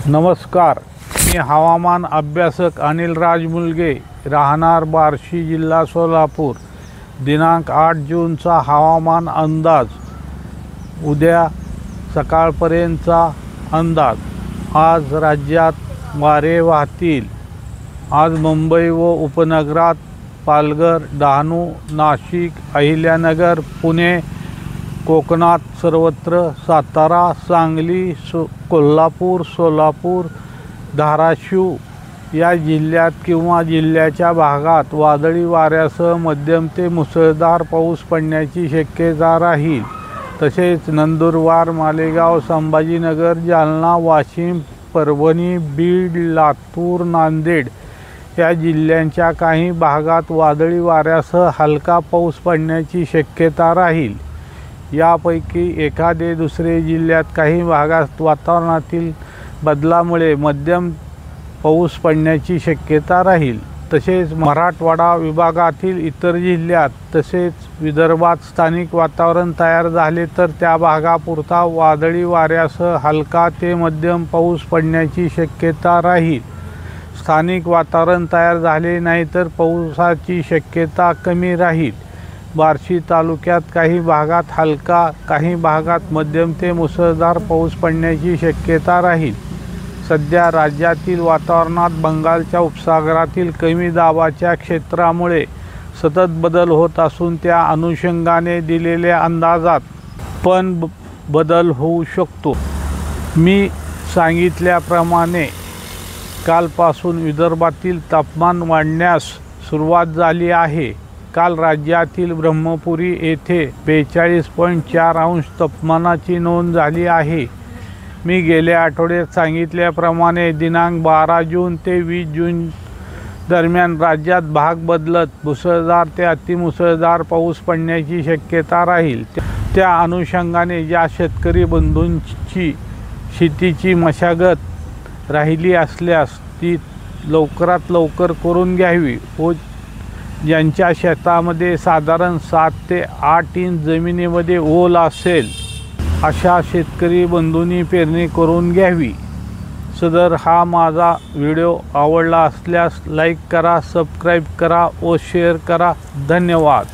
नमस्कार, मी हवामान अभ्यासक अनिल राजमुलगे, राहणार बार्शी, जिल्हा सोलापूर। दिनांक 8 जूनचा हवामान अंदाज। उद्या सकाळपर्यंतचा अंदाज। आज राज्यात वारे वाहतील। आज मुंबई व उपनगरात पालघर, डहाणू, नाशिक, अहिल्यानगर, पुणे, कोकणात सर्वत्र, सातारा, सांगली, कोल्हापूर, सोलापूर, धाराशिव या जिल्ह्यात किंवा जिल्ह्याच्या भागात वादळी वाऱ्यासह मध्यम ते मुसळधार पाऊस पडण्याची शक्यता राहील। तसेच नंदुरबार, मालेगाव, संभाजीनगर, जालना, वाशिम, परभणी, बीड, लातूर, नांदेड या जिल्ह्यांच्या काही भागात वादळी वाऱ्यासह हलका पाऊस पडण्याची शक्यता राहील। यापैकी एखादे दुसरे जिल्ह्यात काही भागात वातावरणातील बदलामुळे मध्यम पाऊस पडण्याची शक्यता राहील। तसेच मराठवाडा विभागातील इतर जिल्ह्यात तसेच विदर्भात स्थानिक वातावरण तयार झाले तर त्या भागापुरता वादळी वाऱ्यासह हलका ते मध्यम पाऊस पडण्याची शक्यता राहील। स्थानिक वातावरण तयार झाले नाही तर पावसाची शक्यता कमी राहील। बार्शी तालुक्यात काही भागात हलका, काही भागात मध्यम ते मुसळधार पाऊस पडण्याची शक्यता राहील। सध्या राज्यातील वातावरणात बंगालच्या उपसागरातील कमी दाबाच्या क्षेत्रामुळे सतत बदल होत असून त्या अनुषंगाने दिलेल्या अंदाजात पण बदल होऊ शकतो। मी सांगितल्याप्रमाणे कालपासून विदर्भातील तापमान वाढण्यास सुरुवात झाली आहे। काल राज्यातील ब्रह्मपुरी येथे 42.4 अंश तापमानाची नोंद झाली आहे। मी गेल्या आठवड्यात सांगितल्याप्रमाणे दिनांक 12 जून ते 20 जून दरम्यान राज्यात भाग बदलत मुसळधार ते अतिमुसळधार पाऊस पडण्याची शक्यता राहील। त्या अनुषंगाने ज्या शेतकरी बंधूंची शेतीची मशागत राहिली असल्यास ती लवकरात लवकर करून घ्यावी व ज्यांच्या शेतामध्ये साधारण 7 ते 8 इंच जमिनीमध्ये ओल असेल अशा शेतकरी बंधूंनी पेरणी करून घ्यावी। सदर हा माझा व्हिडिओ आवडला असल्यास लाईक करा, सबस्क्राईब करा व शेअर करा। धन्यवाद।